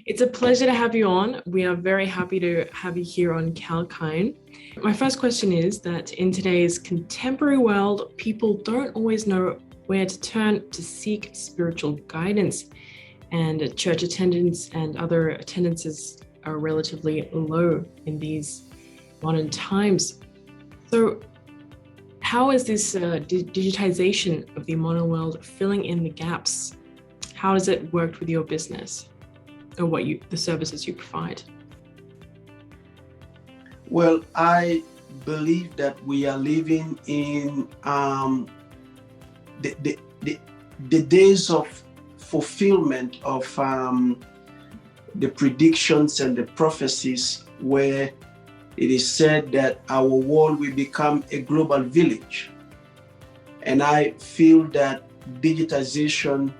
It's a pleasure to have you on. We are very happy to have you here on Kalkine. My first question is that in today's contemporary world, people don't always know where to turn to seek spiritual guidance, and church attendance and other attendances are relatively low in these modern times. So how is this digitization of the modern world filling in the gaps? How has it worked with your business or the services you provide? Well, I believe that we are living in the days of fulfillment of the predictions and the prophecies, where it is said that our world will become a global village. And I feel that digitization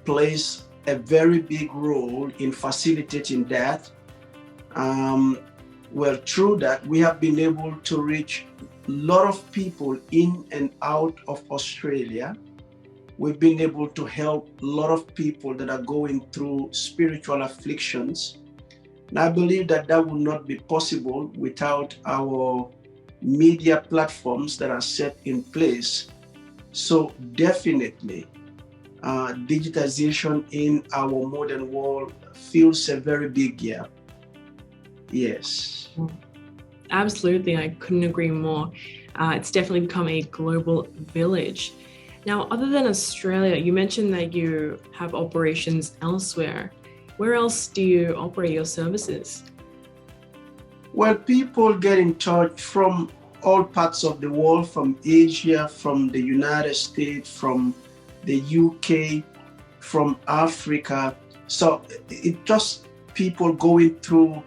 plays a very big role in facilitating that. Through that, we have been able to reach a lot of people in and out of Australia. We've been able to help a lot of people that are going through spiritual afflictions. And I believe that that would not be possible without our media platforms that are set in place. So definitely, digitization in our modern world fills a very big gap. Yes. Absolutely, I couldn't agree more. It's definitely become a global village. Now, other than Australia, you mentioned that you have operations elsewhere. Where else do you operate your services? Well, people get in touch from all parts of the world, from Asia, from the United States, from the UK, from Africa. So it just people going through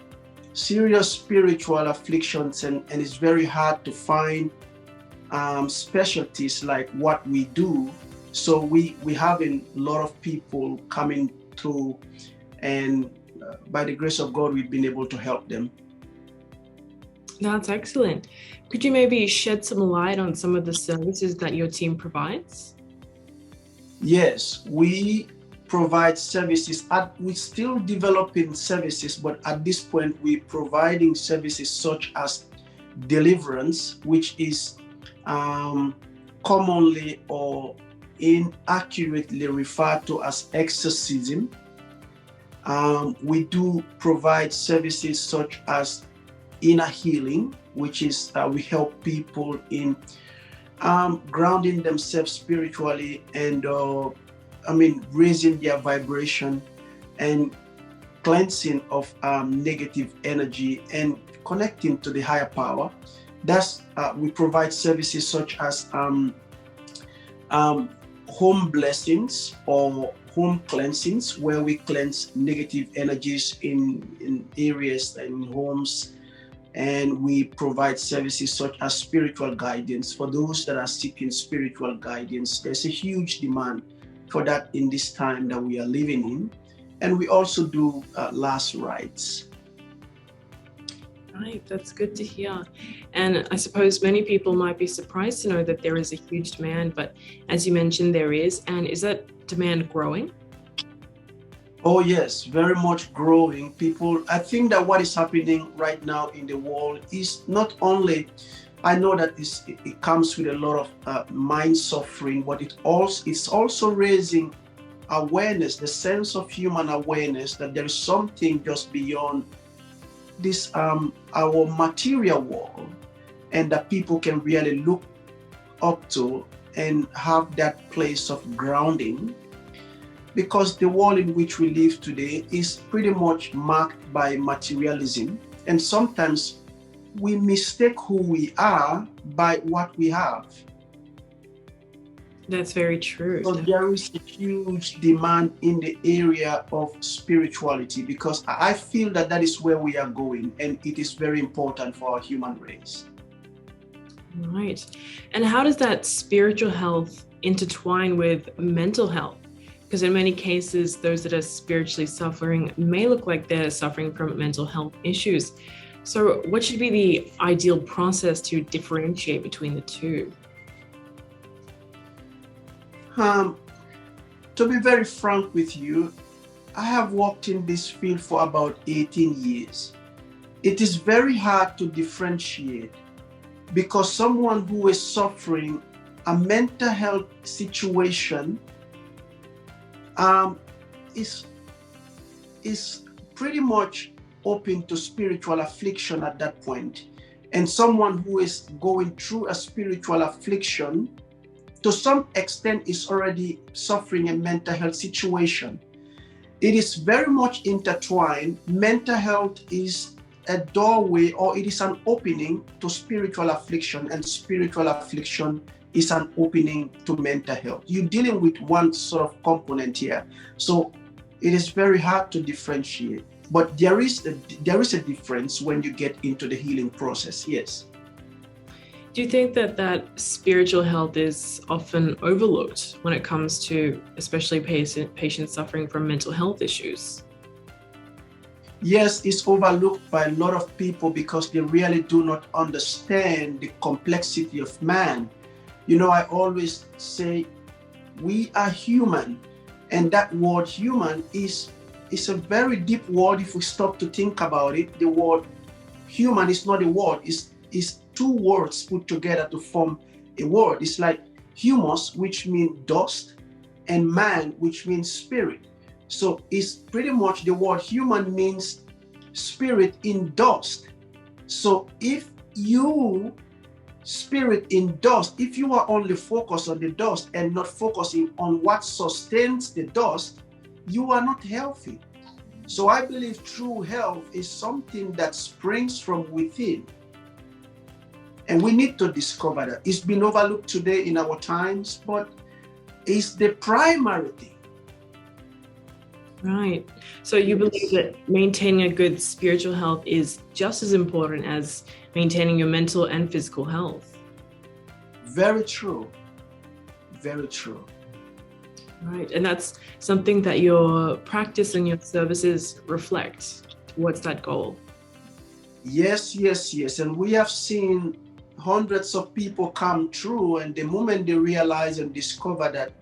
serious spiritual afflictions, and it's very hard to find specialties like what we do. So we have a lot of people coming through, and by the grace of God, we've been able to help them. That's excellent. Could you maybe shed some light on some of the services that your team provides? Yes, we provide services. We're still developing services, but at this point, we're providing services such as deliverance, which is commonly or inaccurately referred to as exorcism. We do provide services such as inner healing, which is we help people in grounding themselves spiritually and raising their vibration and cleansing of negative energy and connecting to the higher power. We provide services such as home blessings or home cleansings, where we cleanse negative energies in areas and in homes. And we provide services such as spiritual guidance for those that are seeking spiritual guidance. There's a huge demand for that in this time that we are living in. And we also do last rites. Right, that's good to hear. And I suppose many people might be surprised to know that there is a huge demand, but as you mentioned, there is. And is that demand growing? Oh yes, very much growing. I think that what is happening right now in the world is not only, I know that it comes with a lot of mind suffering, but it's also raising awareness, the sense of human awareness that there is something just beyond this our material world, and that people can really look up to and have that place of grounding. Because the world in which we live today is pretty much marked by materialism, and sometimes we mistake who we are by what we have. That's very true. So there is a huge demand in the area of spirituality, because I feel that is where we are going, and it is very important for our human race. Right. And how does that spiritual health intertwine with mental health? Because in many cases, those that are spiritually suffering may look like they're suffering from mental health issues. So what should be the ideal process to differentiate between the two? To be very frank with you, I have worked in this field for about 18 years. It is very hard to differentiate, because someone who is suffering a mental health situation is pretty much open to spiritual affliction at that point. And someone who is going through a spiritual affliction, to some extent, is already suffering a mental health situation. It is very much intertwined. Mental health is a doorway, or it is an opening to spiritual affliction, and spiritual affliction is an opening to mental health. You're dealing with one sort of component here. So it is very hard to differentiate. But there is a difference when you get into the healing process, yes. Do you think that spiritual health is often overlooked when it comes to especially patients suffering from mental health issues? Yes, it's overlooked by a lot of people because they really do not understand the complexity of man. You know, I always say we are human, and that word human is a very deep word if we stop to think about it. The word human is not a word, it's two words put together to form a word. It's like humus, which means dust, and man, which means spirit. So it's pretty much the word human means spirit in dust. So if you spirit in dust, if you are only focused on the dust and not focusing on what sustains the dust, you are not healthy. So I believe true health is something that springs from within. And we need to discover that. It's been overlooked today in our times, but it's the primary thing. Right. So you believe that maintaining a good spiritual health is just as important as maintaining your mental and physical health. Very true. Very true. Right. And that's something that your practice and your services reflect towards that goal. Yes. And we have seen hundreds of people come through, and the moment they realize and discover that,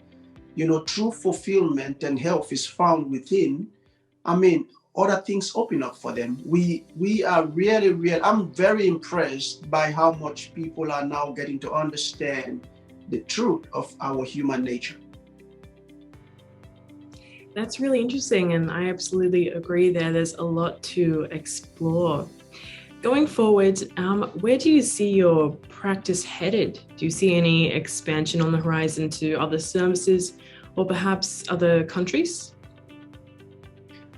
you know, true fulfillment and health is found within, I mean, other things open up for them. We are really, I'm very impressed by how much people are now getting to understand the truth of our human nature. That's really interesting, and I absolutely agree there. There's a lot to explore. Going forward, where do you see your practice headed? Do you see any expansion on the horizon to other services or perhaps other countries?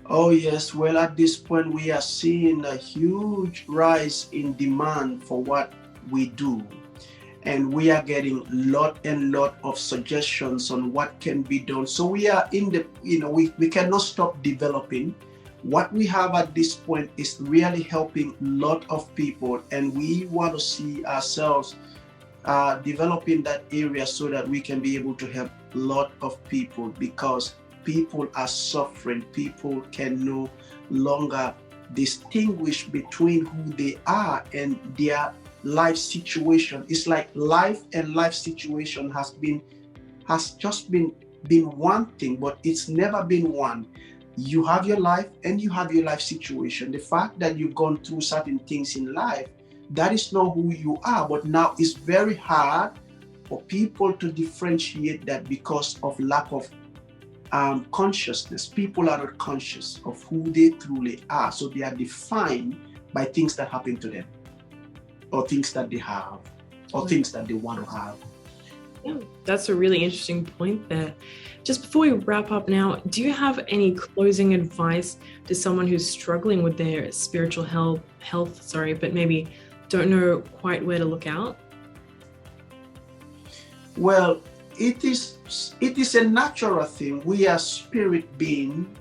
Oh yes, well, at this point we are seeing a huge rise in demand for what we do. And we are getting lot of suggestions on what can be done. So we are in the, we cannot stop developing. What we have at this point is really helping a lot of people, and we want to see ourselves developing that area so that we can be able to help a lot of people, because people are suffering. People can no longer distinguish between who they are and their life situation. It's like life and life situation has just been one thing, but it's never been one. You have your life and you have your life situation. The fact that you've gone through certain things in life, that is not who you are. But now it's very hard for people to differentiate that because of lack of consciousness. People are not conscious of who they truly are. So they are defined by things that happen to them, or things that they have, or things that they want to have. Yeah, that's a really interesting point there. Just before we wrap up now, do you have any closing advice to someone who's struggling with their spiritual health, but maybe don't know quite where to look out? Well, it is a natural thing. We are spirit being.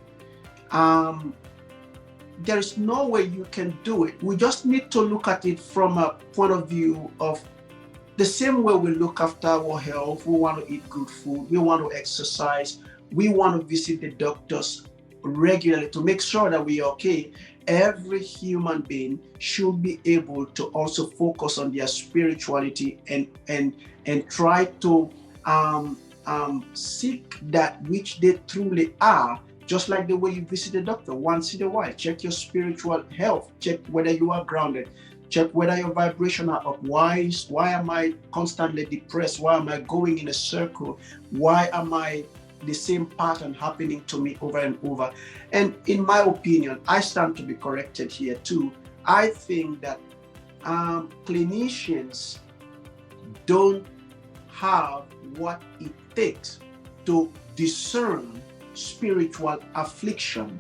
There is no way you can do it. We just need to look at it from a point of view of the same way we look after our health. We want to eat good food. We want to exercise. We want to visit the doctors regularly to make sure that we are okay. Every human being should be able to also focus on their spirituality and try to seek that which they truly are, Just like the way you visit a doctor once in a while, check your spiritual health, check whether you are grounded, check whether your vibration are up. Why am I constantly depressed? Why am I going in a circle? Why am I the same pattern happening to me over and over? And in my opinion, I stand to be corrected here too. I think that clinicians don't have what it takes to discern spiritual affliction.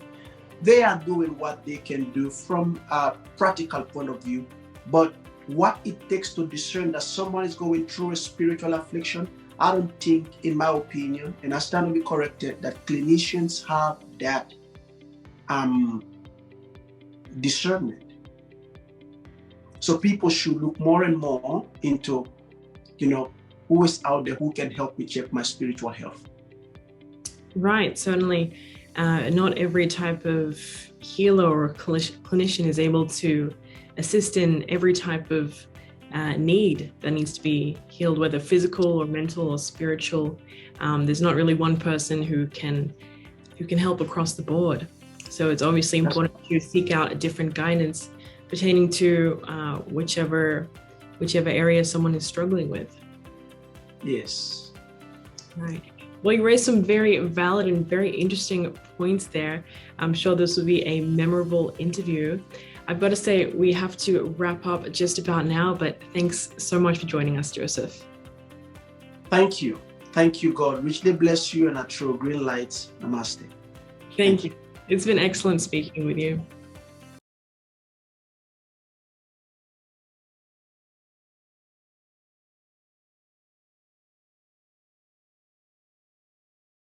They are doing what they can do from a practical point of view, but what it takes to discern that someone is going through a spiritual affliction, I don't think, in my opinion, and I stand to be corrected, that clinicians have that discernment. So people should look more and more into, who is out there who can help me check my spiritual health. Right, certainly. Not every type of healer or clinician is able to assist in every type of need that needs to be healed, whether physical or mental or spiritual. There's not really one person who can help across the board. So it's obviously important to seek out a different guidance pertaining to whichever area someone is struggling with. Yes. Right. Well, you raised some very valid and very interesting points there. I'm sure this will be a memorable interview. I've got to say, we have to wrap up just about now, but thanks so much for joining us, Joseph. Thank you. Thank you, God. Richly bless you, and I throw green lights. Namaste. Thank you. It's been excellent speaking with you.